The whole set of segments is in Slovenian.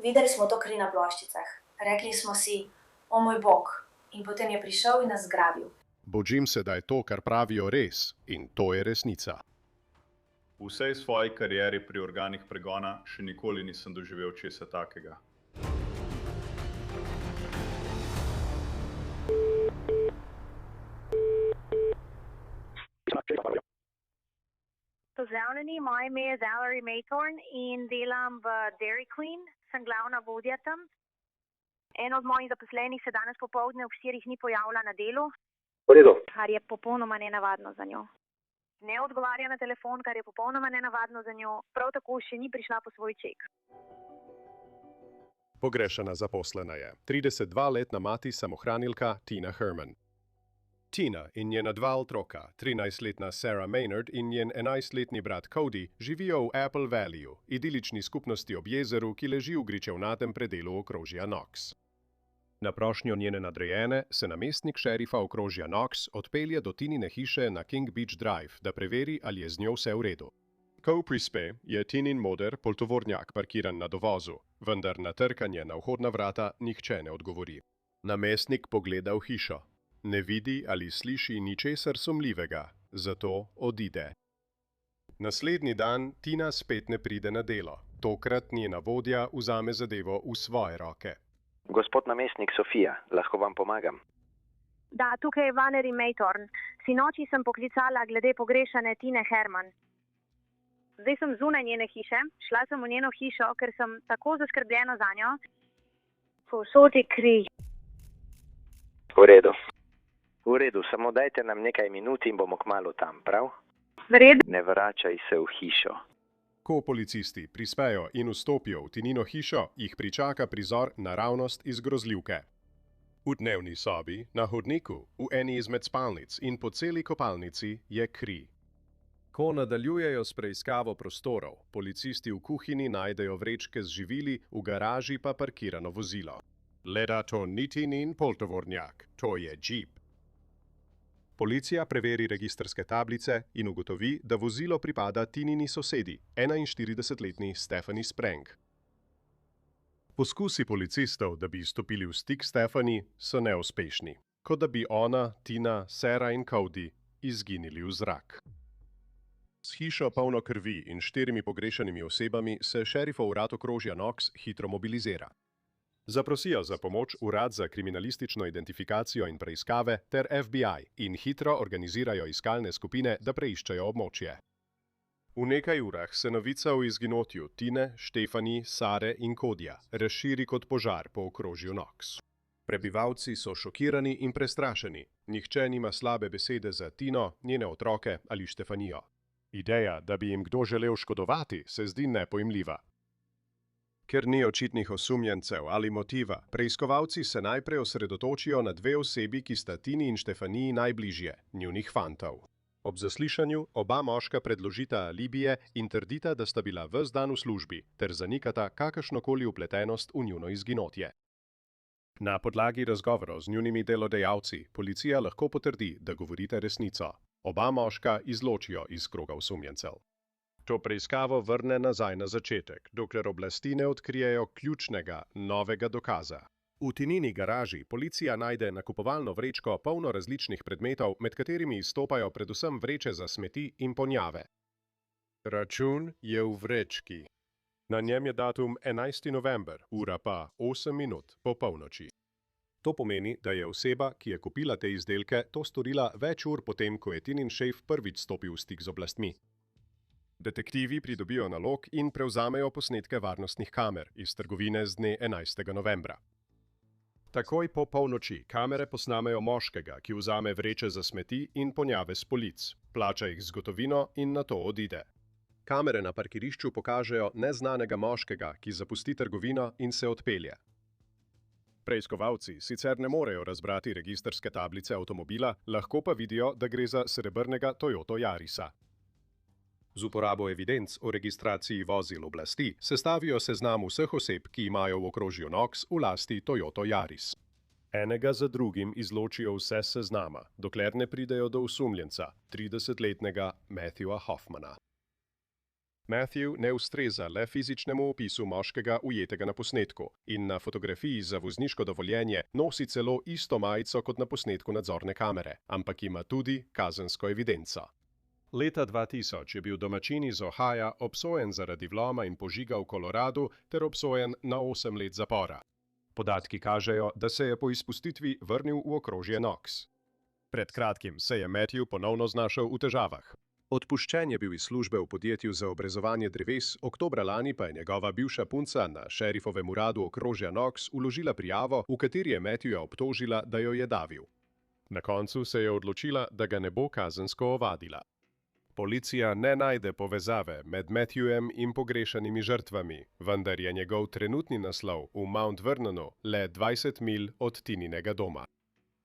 Videli smo to kri na ploščicah. Rekli smo si, o moj bog, in potem je prišel in nas zgrabil. Bojim se, da je to, kar pravijo, res, in to je resnica. V vsej svoji karieri pri organih pregona še nikoli nisem doživel česa takega. Pozdravljeni, moje ime je Valerie Maythorn in delam v Dairy Queen, sem glavna vodja tam. En od mojih zaposlenih se danes popoldne ob 4 ni pojavila na delu, V redu. kar je popolnoma nenavadno za njo. Ne odgovarja na telefon, kar je popolnoma nenavadno za njo, prav tako še ni prišla po svoj ček. Pogrešana zaposlena je 32-letna mati samohranilka Tina Herman. Tina in njena dva otroka, 13-letna Sarah Maynard in njen 11-letni brat Cody, živijo v Apple Valleyju, idilični skupnosti ob jezeru, ki leži v gričevnatem predelu okrožja Knox. Na prošnjo njene nadrejene se namestnik šerifa okrožja Knox odpelje do Tinine hiše na King Beach Drive, da preveri, ali je z njo vse v redu. Ko prispe, je Tinin moder poltovornjak parkiran na dovozu, vendar na trkanje na vhodna vrata nihče ne odgovori. Namestnik pogleda v hišo. Ne vidi ali sliši ničesar sumljivega, zato odide. Naslednji dan Tina spet ne pride na delo. Tokrat njena vodja vzame zadevo v svoje roke. Gospod namestnik Sofija, lahko vam pomagam? Da, tukaj je Valerie Maythorn. Sinoči sem poklicala glede pogrešane Tine Herman. Zdaj sem zunaj njene hiše, šla sem v njeno hišo, ker sem tako zaskrbljena za njo. Povsod je kri. V redu, samo dajte nam nekaj minut in bomo kmalu tam, prav? Vred? Ne vračaj se v hišo. Ko policisti prispejo in vstopijo v Tinino hišo, jih pričaka prizor naravnost iz grozljivke. V dnevni sobi, na hodniku, v eni izmed spalnic in po celi kopalnici je kri. Ko nadaljujejo s preiskavo prostorov, policisti v kuhinji najdejo vrečke z živili, v garaži pa parkirano vozilo. Le da to ni Tinin poltovornjak, to je džip. Policija preveri registrske tablice in ugotovi, da vozilo pripada Tinini sosedi, 41-letni Stephanie Sprang. Poskusi policistov, da bi stopili v stik s Stephanie, so neuspešni, kot da bi ona, Tina, Sarah in Cody izginili v zrak. S hišo polno krvi in 4 pogrešanimi osebami se šerifov urad okrožja Knox hitro mobilizira. Zaprosijo za pomoč Urad za kriminalistično identifikacijo in preiskave ter FBI in hitro organizirajo iskalne skupine, da preiščejo območje. V nekaj urah se novica o izginotju Tine, Stephanie, Sare in Codyja razširi kot požar po okrožju Knox. Prebivalci so šokirani in prestrašeni, nihče nima slabe besede za Tino, njene otroke ali Stephanijo. Ideja, da bi jim kdo želel škodovati, se zdi nepojmljiva. Ker ni očitnih osumljencev ali motiva, preiskovalci se najprej osredotočijo na 2 osebi, ki sta Tini in Stephaniji najbližje, njunih fantov. Ob zaslišanju oba moška predložita alibije in trdita, da sta bila ves dan v službi, ter zanikata kakršnokoli vpletenost v njuno izginotje. Na podlagi razgovorov z njunimi delodajalci policija lahko potrdi, da govorite resnico. Oba moška izločijo iz kroga osumljencev. To preiskavo vrne nazaj na začetek, dokler oblasti ne odkrijejo ključnega novega dokaza. V Tinini garaži policija najde nakupovalno vrečko polno različnih predmetov, med katerimi izstopajo predvsem vreče za smeti in ponjave. Račun je v vrečki. Na njem je datum 11. november, ura pa 8 minut po polnoči. To pomeni, da je oseba, ki je kupila te izdelke, to storila več ur potem, ko je Tinin šef prvič stopil v stik z oblastmi. Detektivi pridobijo nalog in prevzamejo posnetke varnostnih kamer iz trgovine z dne 11. novembra. Takoj po polnoči kamere posnamejo moškega, ki vzame vreče za smeti in ponjave s polic, plača jih z gotovino in nato odide. Kamere na parkirišču pokažejo neznanega moškega, ki zapusti trgovino in se odpelje. Preiskovalci sicer ne morejo razbrati registrske tablice avtomobila, lahko pa vidijo, da gre za srebrnega Toyota Yarisa. Z uporabo evidenc o registraciji vozil oblasti sestavijo seznam vseh oseb, ki imajo v okrožju Knox v lasti Toyota Yaris. Enega za drugim izločijo vse seznama, dokler ne pridejo do osumljenca, 30-letnega Matthewa Hoffmana. Matthew ne ustreza le fizičnemu opisu moškega ujetega na posnetku in na fotografiji za vozniško dovoljenje nosi celo isto majico kot na posnetku nadzorne kamere, ampak ima tudi kazensko evidenco. Leta 2000 je bil domačin iz Ohaja obsojen zaradi vloma in požiga v Koloradu ter obsojen na 8 let zapora. Podatki kažejo, da se je po izpustitvi vrnil v okrožje Knox. Pred kratkim se je Matthew ponovno znašel v težavah. Odpuščen je bil iz službe v podjetju za obrezovanje dreves, oktobra lani pa je njegova bivša punca na šerifovem uradu okrožja Knox vložila prijavo, v kateri je Matthewa obtožila, da jo je davil. Na koncu se je odločila, da ga ne bo kazensko ovadila. Policija ne najde povezave med Matthewem in pogrešanimi žrtvami, vendar je njegov trenutni naslov v Mount Vernonu le 20 milj od Tininega doma.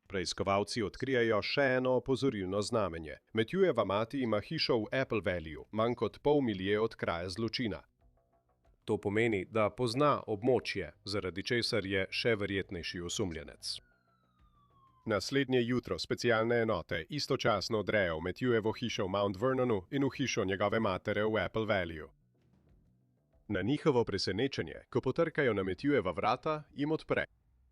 Preiskovalci odkrijejo še eno opozorilno znamenje. Mattheweva mati ima hišo v Apple Valleyju, manj kot pol milje od kraja zločina. To pomeni, da pozna območje, zaradi česar je še verjetnejši osumljenec. Naslednje jutro specialne enote istočasno odrejo v Matthewevo hišo v Mount Vernonu in v hišo njegove matere v Apple Valleyju. Na njihovo presenečenje, ko potrkajo na Mattheweva vrata, jim odpre.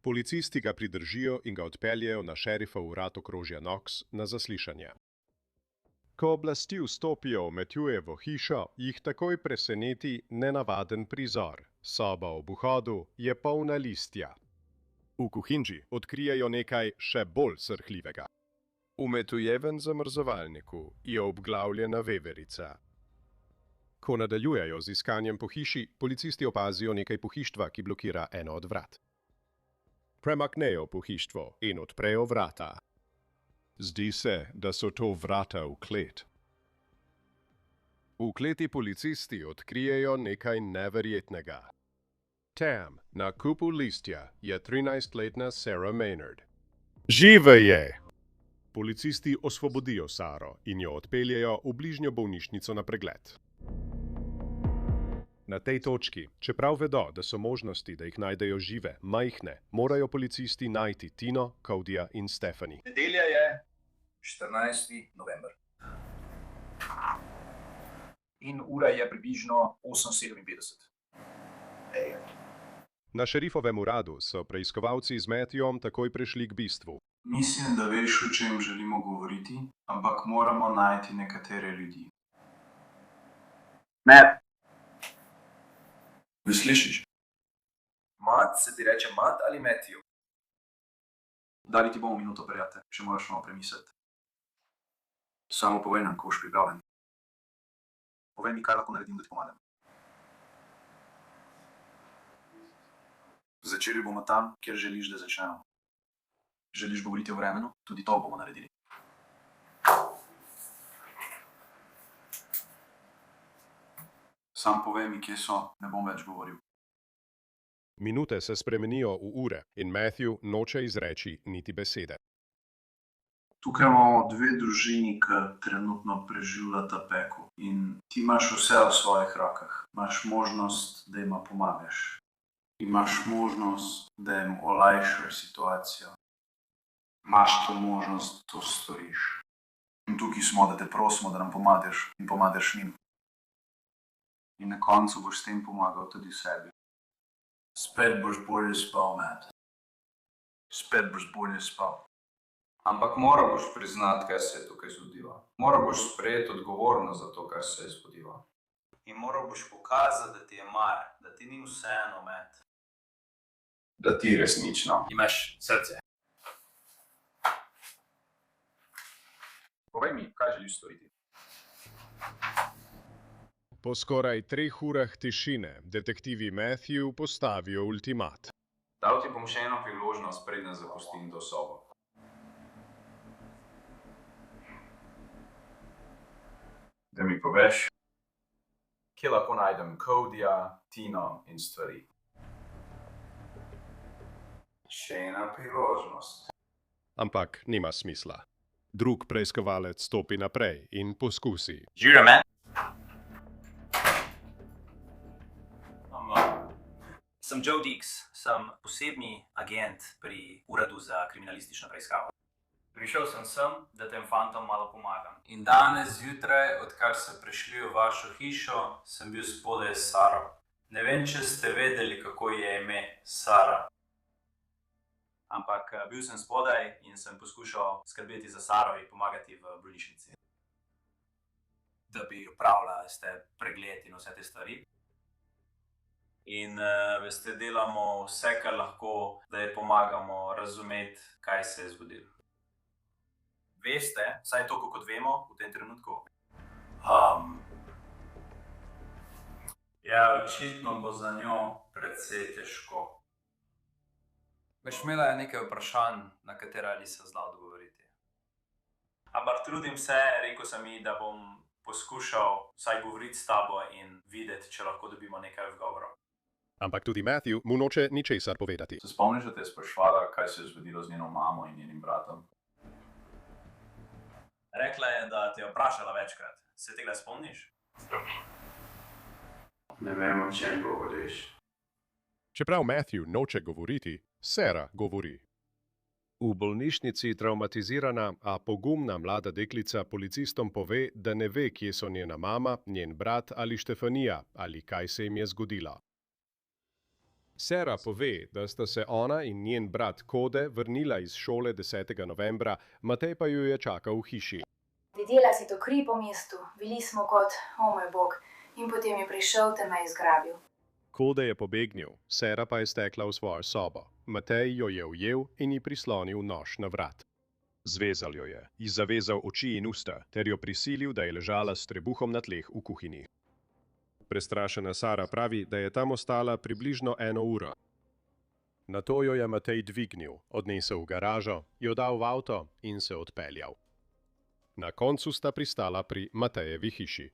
Policisti ga pridržijo in ga odpeljejo na šerifov urad okrožja Knox na zaslišanje. Ko oblasti vstopijo v Matthewevo hišo, jih takoj preseneti nenavaden prizor. Soba ob vhodu je polna listja. V kuhinji odkrijejo nekaj še bolj srhljivega. V Matthewevem zamrzovalniku je obglavljena veverica. Ko nadaljujejo z iskanjem po hiši, policisti opazijo nekaj pohištva, ki blokira eno od vrat. Premaknejo pohištvo in odprejo vrata. Zdi se, da so to vrata v klet. V kleti policisti odkrijejo nekaj neverjetnega. Tam, na kupu listja, je 13-letna Sarah Maynard. Živa je! Policisti osvobodijo Saro in jo odpeljejo v bližnjo bolnišnico na pregled. Na tej točki, čeprav vedo, da so možnosti, da jih najdejo žive, majhne, morajo policisti najti Tino, Codija in Stephanie. Nedelja je 14. november. In ura je približno 8:57. Na šerifovem uradu so preiskovalci z Matthewom takoj prešli k bistvu. Mislim, da veš, o čem želimo govoriti, ampak moramo najti nekatere ljudi. Matt. Me slišiš? Matt, se ti reče Matt ali Matthew? Dali ti bomo minuto, prijatelj, če moraš malo premisliti. Samo povej nam, ko boš pripravljen. Povej mi, kaj lahko naredim, da ti pomagam. Začeli bomo tam, kjer želiš, da začnemo. Želiš govoriti o vremenu? Tudi to bomo naredili. Sam povej mi, kje so, ne bom več govoril. Minute se spremenijo v ure in Matthew noče izreči niti besede. Tukaj imamo dve družini, ki trenutno preživljata peko. In ti imaš vse v svojih rokah. Imaš možnost, da jima pomagaš. Imaš možnost, da jim olajšaš situacijo. Imaš to možnost, da to storiš. In tukaj smo, da te prosimo, da nam pomagaš in pomagaš njim. In na koncu boš s tem pomagal tudi sebi. Spet boš bolje spal, Matt. Spet boš bolje spal. Ampak mora boš priznati, kaj se je tukaj zgodilo. Mora boš sprejeti odgovornost za to, kar se je zgodilo. In moral boš pokazati, da ti je mar, da ti ni vseeno, Matt. Da ti resnično Imaš srce. Povej mi, kaj želiš storiti? Po skoraj 3 urah tišine detektivi Matthew postavijo ultimat. Dal ti bom še eno priložnost, preden zapustim to sobo. Da mi poveš, kje lahko najdem Codija, Tino in stvari. Še ena priložnost. Ampak nima smisla. Drug preiskovalec stopi naprej in poskusi. Žira, Matt. Sem Joe Dix, sem posebni agent pri Uradu za kriminalistično preiskavo. Prišel sem sem, da tem fantom malo pomagam. In danes zjutraj, odkar so prišli v vašo hišo, sem bil spodaj s Saro. Ne vem, če ste vedeli, kako je ime Sara. Ampak bil sem spodaj in sem poskušal skrbeti za Saro in pomagati v bolnišnici. Da bi opravila pregled in vse te stvari. In veste, delamo vse, kar lahko, da ji pomagamo razumeti, kaj se je zgodilo. Veste, vsaj toliko kot vemo v tem trenutku. Ja, očitno bo za njo precej težko. Veš, imela je nekaj vprašanj, na katera nisem znal odgovoriti. Ampak trudim se, rekel sem ji, da bom poskušal vsaj govoriti s tabo in videti, če lahko dobimo nekaj odgovorov. Ampak tudi Matthew mu noče ničesar povedati. Se spomniš, da te je sprašvala, kaj se je zgodilo z njeno mamo in njenim bratom? Rekla je, da te je vprašala večkrat. Se tega spomniš? Ne vem, o čem govoriš. Čeprav Matthew noče govoriti, Sara govori. V bolnišnici travmatizirana, a pogumna mlada deklica policistom pove, da ne ve, kje so njena mama, njen brat ali Štefanija, ali kaj se jim je zgodilo. Sara pove, da sta se ona in njen brat Kode vrnila iz šole 10. novembra, Matej pa ju je čakal v hiši. Videla si to kri po mestu, bili smo kot, o moj bog, in potem je prišel te me izgrabil. Kode je pobegnil, Sara pa je stekla v svojo sobo. Matej jo je ujel in ji prislonil nož na vrat. Zvezal jo je, ji zavezal oči in usta, ter jo prisilil, da je ležala s trebuhom na tleh v kuhinji. Prestrašena Sara pravi, da je tam ostala približno 1 uro. Nato jo je Matej dvignil, odnesel v garažo, jo dal v avto in se odpeljal. Na koncu sta pristala pri Matejevi hiši.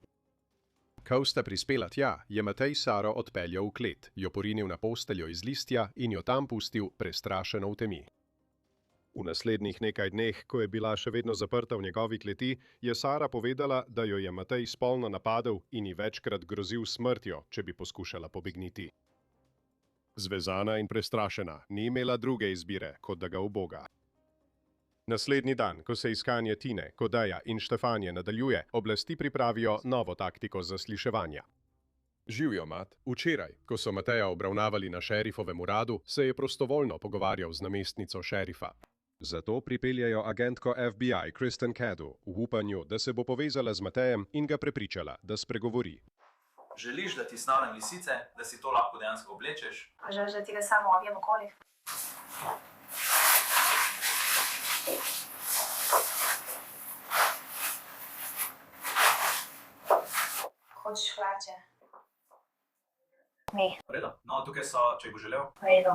Ko sta prispela tja, je Matej Saro odpeljal v klet, jo porinil na posteljo iz listja in jo tam pustil prestrašeno v temi. V naslednjih nekaj dneh, ko je bila še vedno zaprta v njegovi kleti, je Sara povedala, da jo je Matej spolno napadel in ji večkrat grozil smrtjo, če bi poskušala pobegniti. Zvezana in prestrašena, ni imela druge izbire, kot da ga uboga. Naslednji dan, ko se iskanje Tine, Kodeja in Štefanje nadaljuje, oblasti pripravijo novo taktiko zasliševanja. Živjo, Mat. Včeraj, ko so Mateja obravnavali na šerifovem uradu, se je prostovoljno pogovarjal z namestnico šerifa. Zato pripeljajo agentko FBI Kristen Cadu v upanju, da se bo povezala z Matejem in ga prepričala, da spregovori. Želiš, da ti snamem lisice, da si to lahko dejansko oblečeš? A želiš, da ti ga samo objem okoli? Hočeš hlače? Ne. V redu. No, tukaj so, če bo želel. V redu.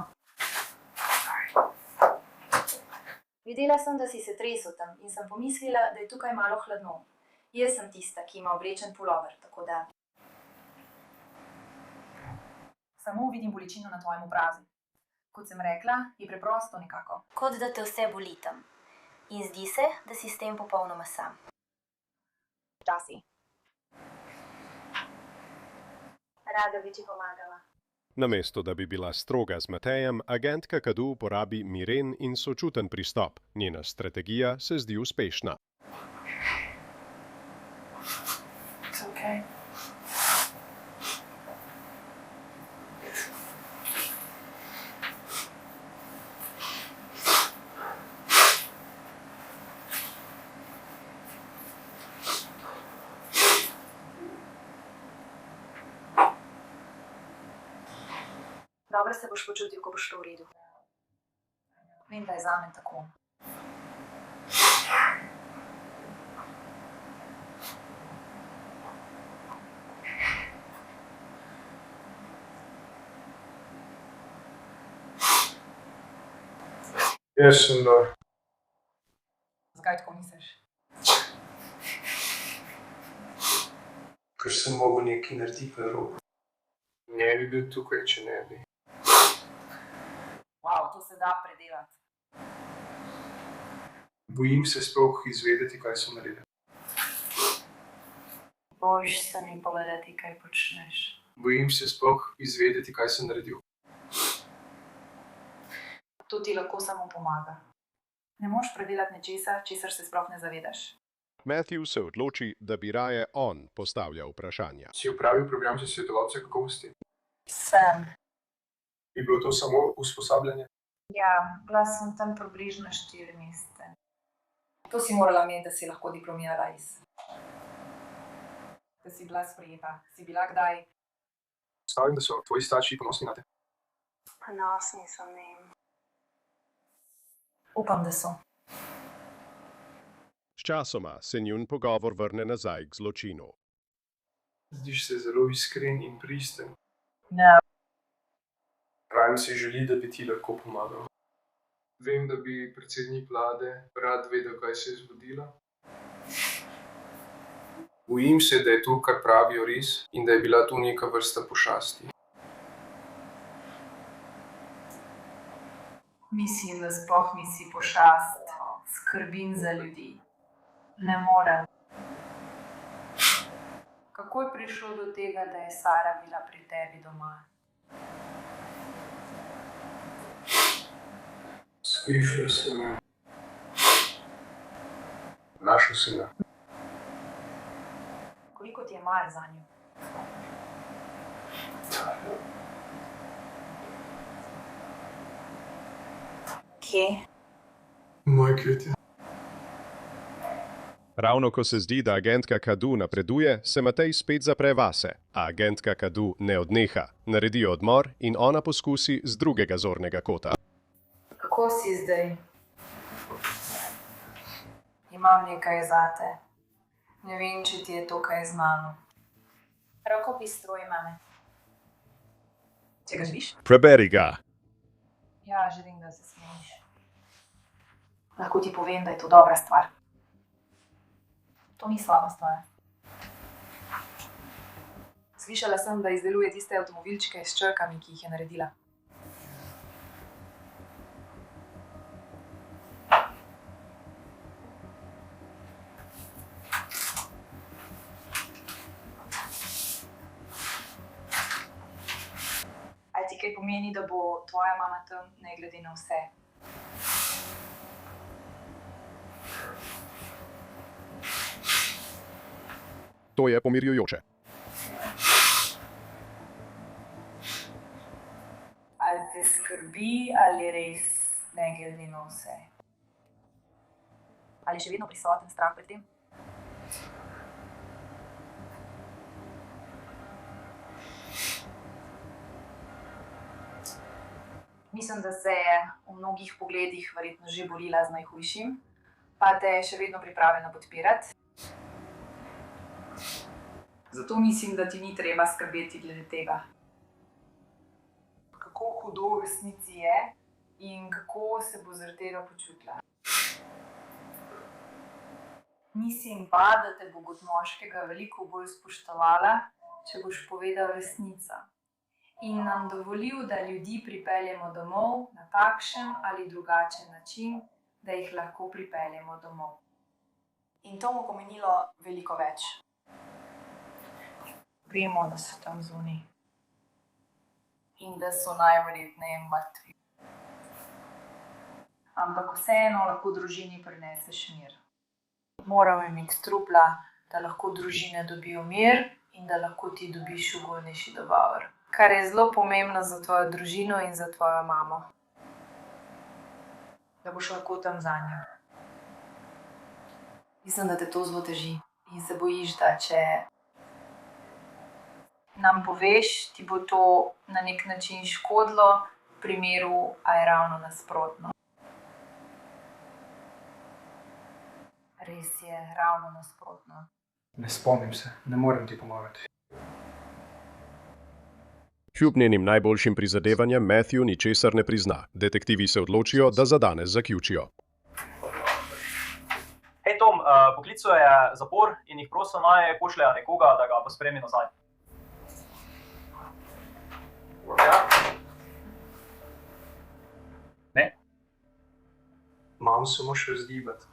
Videla sem, da si se tresel tam in sem pomislila, da je tukaj malo hladno. Jaz sem tista, ki ima oblečen pulover, tako da... Samo vidim bolečino na tvojem obrazu. Kot sem rekla, je preprosto nekako. Kot da te vse boli tam. In zdi se, da si s tem popolnoma sam. Včasih. Rada bi ti pomagala. Namesto da bi bila stroga z Matejem, agentka Cadu uporabi miren in sočuten pristop. Njena strategija se zdi uspešna. It's okay. Dobro se boš počutil, ko boš to v redu. Vem, da je zame tako. Jaz sem da. Zakaj tako misliš? Ker sem mogel nekaj narediti narobe. Ne bi bil tukaj, če ne bi. Wow, to se da predelati. Bojim se sploh izvedeti, kaj so naredili. Bojiš se mi povedati, kaj počneš. Bojim se sploh izvedeti, kaj sem naredil. To ti lahko samo pomaga. Ne moš predelati nečesa, česar se sploh ne zavedaš. Matthew se odloči, da bi raje on postavljal vprašanja. Si upravil program za svetovalce kakovosti? Sem. Je bilo to samo usposabljanje? Ja, bila sem tam približno 4 mesece. To si morala imeti, da si lahko diplomirala Da si bila sprejeta. Si bila kdaj? Stavim, da so tvoji starši ponosni na te. Ponosni so ne. Upam, da so. Sčasoma se njun pogovor vrne nazaj k zločinu. Zdiš se zelo iskren in pristen. Ne. Ryan si želi, da bi ti lahko pomagal. Vem, da bi predsednik vlade rad vedel, kaj se je zgodilo. Bojim se, da je to, kar pravijo, res in da je bila to neka vrsta pošasti. Mislim, da sploh nisi pošast. Skrbim za ljudi. Ne morem. Kako je prišlo do tega, da je Sara bila pri tebi doma? Slišal sem. Našel sem ga. Koliko ti je mar za njo? Kje? Moj kvet je. Ravno ko se zdi, da agentka Kadu napreduje, se Matej spet zapre vase, a agentka Kadu ne odneha. Naredijo odmor in ona poskusi z drugega zornega kota. Kako si zdaj? Imam nekaj zate. Ne vem, če ti je to kaj znano. Rokopis tvoje mame. Če ga želiš? Preberi ga. Ja, želim, da se smeješ. Lahko ti povem, da je to dobra stvar. To ni slaba stvar. Slišala sem, da izdeluje tiste avtomobilčke s črkami, ki jih je naredila. Ali ti kaj pomeni, da bo tvoja mama tam ne glede na vse? To je pomirjujoče. Ali te skrbi, ali res ne glede na vse? Ali še vedno prisoten strah pred tem? Mislim, da se je v mnogih pogledih verjetno že borila z najhujšim, pa te je še vedno pripravljena podpirati. Zato mislim, da ti ni treba skrbeti glede tega. Kako hudo v resnici je in kako se bo zaradi tega počutila. Mislim pa, da te bo kot moškega veliko bolj spoštovala, če boš povedal resnico. In nam dovolil, da ljudi pripeljemo domov na takšen ali drugačen način, da jih lahko pripeljemo domov. In to mu pomenilo veliko več. Vemo, da so tam zunaj. In da so najverjetneje mrtvi. Ampak vseeno lahko družini prineseš mir. Moramo imeti trupla, da lahko družine dobijo mir in da lahko ti dobiš ugodnejši dogovor. Kar je zelo pomembno za tvojo družino in za tvojo mamo. Da boš lahko tam zanjo. Mislim, da te to zelo teži in se bojiš, da če nam poveš, ti bo to na nek način škodilo, v primeru, a je ravno nasprotno. Res je, ravno nasprotno. Ne spomnim se, ne morem ti pomagati. Kljub njenim najboljšim prizadevanjem Matthew ničesar ne prizna. Detektivi se odločijo, da za danes zaključijo. Hej Tom, poklical je zapor in jih prosil naj pošljejo nekoga, da ga pospremi nazaj. Ja. Ne. Mam se moraš razgibati.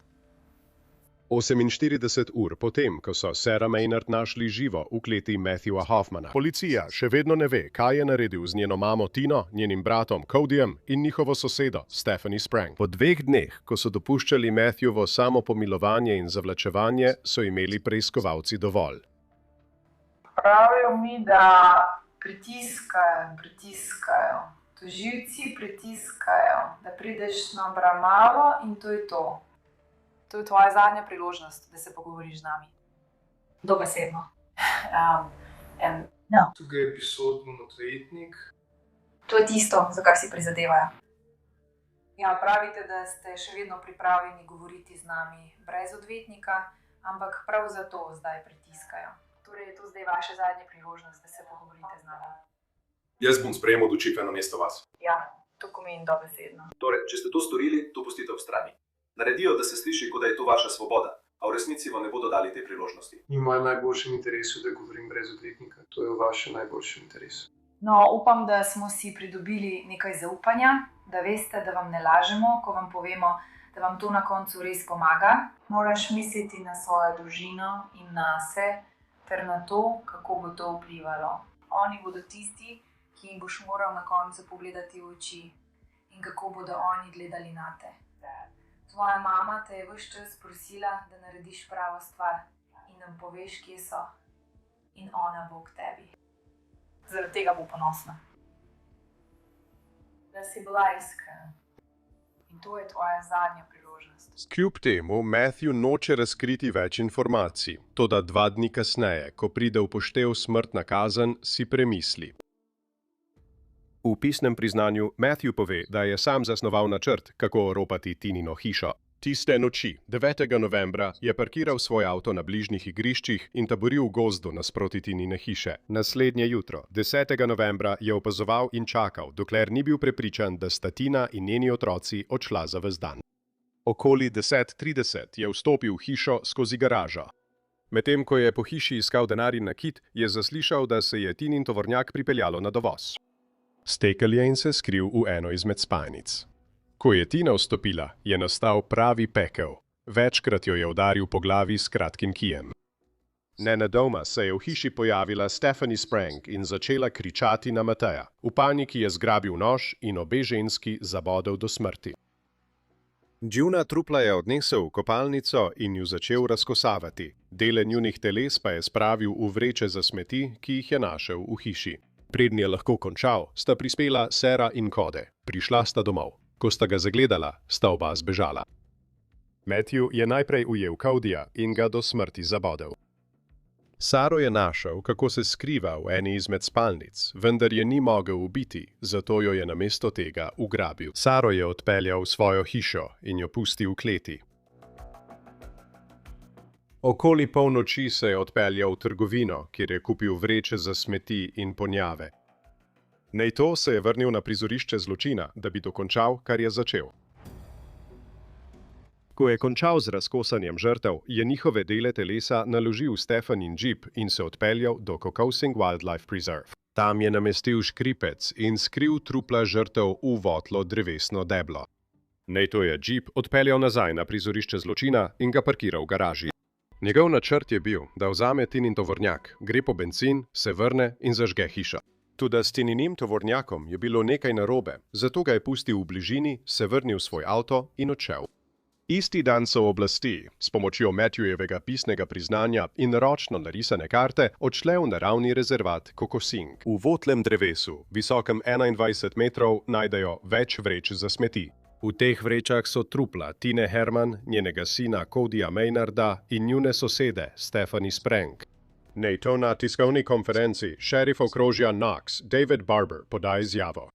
48 ur potem, ko so Sarah Maynard našli živo v kleti Matthewa Hoffmana. Policija še vedno ne ve, kaj je naredil z njeno mamo Tino, njenim bratom Codyjem in njihovo sosedo Stephanie Sprang. Po 2 dneh, ko so dopuščali Matthewovo samopomilovanje in zavlačevanje, so imeli preiskovalci dovolj. Pravijo mi, da pritiskajo. Tožilci pritiskajo, da prideš na obravnavo in to je to. To je tvoja zadnja priložnost, da se pogovoriš z nami. Dobesedno. Tukaj je prisoten odvetnik. To je tisto, za kar si prizadevajo. Ja, pravite, da ste še vedno pripravljeni govoriti z nami brez odvetnika, ampak prav zato zdaj pritiskajo. Torej je to zdaj vaša zadnja priložnost, da se pogovorite z nami. Jaz bom sprejemal odločitve namesto vas. Ja, to pomeni dobesedno. Torej, če ste to storili, to pustite ob strani. Naredijo, da se sliši, kot da je to vaša svoboda, a v resnici vam ne bodo dali te priložnosti. Ni v mojem najboljšem interesu, da govorim brez odvetnika. To je v vašem najboljšem interesu. No, upam, da smo si pridobili nekaj zaupanja, da veste, da vam ne lažemo, ko vam povemo, da vam to na koncu res pomaga. Moraš misliti na svojo družino in nase, ter na to, kako bo to vplivalo. Oni bodo tisti, ki jim boš moral na koncu pogledati v oči in kako bodo oni gledali nate. Tvoja mama te je ves čas prosila, da narediš pravo stvar in nam poveš, kje so. In ona bo k tebi. Zaradi tega bo ponosna. Da si bila iskrena. In to je tvoja zadnja priložnost. Kljub temu Matthew noče razkriti več informacij, toda 2 dni kasneje, ko pride v poštev smrtna kazen, si premisli. V pisnem priznanju Matthew pove, da je sam zasnoval načrt, kako oropati Tinino hišo. Tiste noči, 9. novembra, je parkiral svoj avto na bližnjih igriščih in taboril v gozdu nasproti Tinine hiše. Naslednje jutro, 10. novembra, je opazoval in čakal, dokler ni bil prepričan, da sta Tina in njeni otroci odšla za ves dan. Okoli 10:30 je vstopil v hišo skozi garažo. Medtem ko je po hiši iskal denar in nakit, je zaslišal, da se je Tinin tovornjak pripeljalo na dovoz. Stekel je in se skril v eno izmed spalnic. Ko je Tina vstopila, je nastal pravi pekel. Večkrat jo je udaril po glavi s kratkim kijem. Nenadoma se je v hiši pojavila Stephanie Sprang in začela kričati na Mateja. V paniki je zgrabil nož in obe ženski zabodel do smrti. Džuna trupla je odnesel v kopalnico in ju začel razkosavati. Dele njunih teles pa je spravil v vreče za smeti, ki jih je našel v hiši. Preden je lahko končal, sta prispela Sarah in Cody. Prišla sta domov. Ko sta ga zagledala, sta oba zbežala. Matthew je najprej ujel Codyja in ga do smrti zabodel. Saro je našel, kako se skriva v eni izmed spalnic, vendar je ni mogel ubiti, zato jo je namesto tega ugrabil. Saro je odpeljal v svojo hišo in jo pustil v kleti. Okoli polnoči se je odpeljal v trgovino, kjer je kupil vreče za smeti in ponjave. Nato se je vrnil na prizorišče zločina, da bi dokončal, kar je začel. Ko je končal z razkosanjem žrtev, je njihove dele telesa naložil v Stephanin džip in se odpeljal do Kokosing Wildlife Preserve. Tam je namestil škripec in skril trupla žrtev v votlo drevesno deblo. Nato je džip odpeljal nazaj na prizorišče zločina in ga parkiral v garaži. Njegov načrt je bil, da vzame Tinin tovornjak, gre po bencin, se vrne in zažge hišo. Toda s Tininim tovornjakom je bilo nekaj narobe, zato ga je pustil v bližini, se vrnil v svoj avto in odšel. Isti dan so oblasti, s pomočjo Matthewjevega pisnega priznanja in ročno narisane karte, odšle v naravni rezervat Kokosing. V votlem drevesu, visokem 21 metrov, najdejo več vreč za smeti. V teh vrečah so trupla Tine Herman, njenega sina Codyja Maynarda in njune sosede Stephanie Sprang. Nato na tiskovni konferenci šerif okrožja Knox, David Barber, poda izjavo.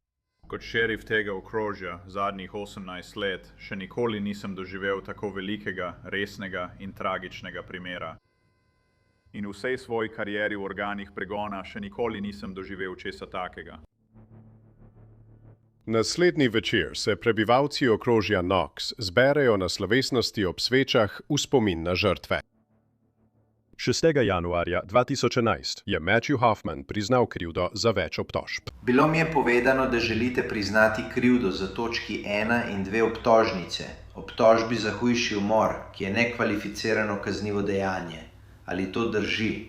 Kot šerif tega okrožja zadnjih 18 let še nikoli nisem doživel tako velikega, resnega in tragičnega primera. In v vsej svoji karieri v organih pregona še nikoli nisem doživel česa takega. Naslednji večer se prebivalci okrožja Knox zberejo na slovesnosti ob svečah v spomin na žrtve. 6. januarja 2011 je Matthew Hoffman priznal krivdo za več obtožb. Bilo mi je povedano, da želite priznati krivdo za točki 1 in 2 obtožnice, obtožbi za hujši umor, ki je nekvalificirano kaznivo dejanje. Ali to drži?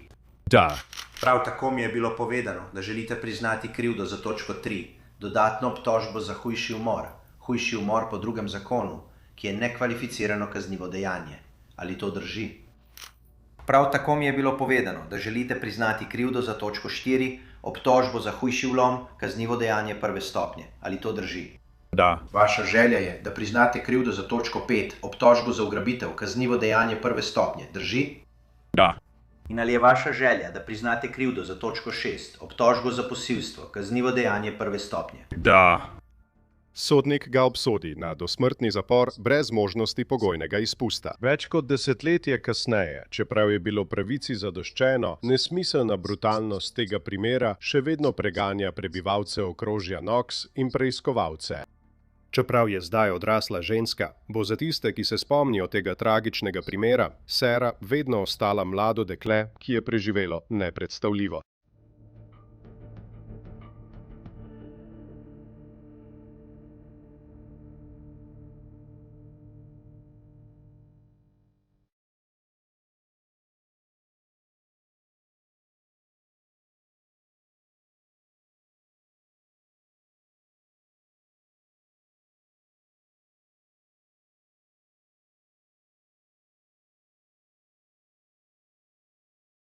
Da. Prav tako mi je bilo povedano, da želite priznati krivdo za točko 3, dodatno obtožbo za hujši umor po drugem zakonu, ki je nekvalificirano kaznivo dejanje. Ali to drži? Prav tako mi je bilo povedano, da želite priznati krivdo za točko 4, obtožbo za hujši vlom, kaznivo dejanje prve stopnje. Ali to drži? Da. Vaša želja je, da priznate krivdo za točko 5, obtožbo za ugrabitev, kaznivo dejanje prve stopnje. Drži? Da. In ali je vaša želja, da priznate krivdo za točko 6, obtožbo za posilstvo, kaznivo dejanje prve stopnje? Da. Sodnik ga obsodi na dosmrtni zapor brez možnosti pogojnega izpusta. Več kot desetletje kasneje, čeprav je bilo pravici zadoščeno, nesmiselna brutalnost tega primera še vedno preganja prebivalce okrožja Knox in preiskovalce. Čeprav je zdaj odrasla ženska, bo za tiste, ki se spomnijo tega tragičnega primera, Sarah vedno ostala mlado dekle, ki je preživelo nepredstavljivo.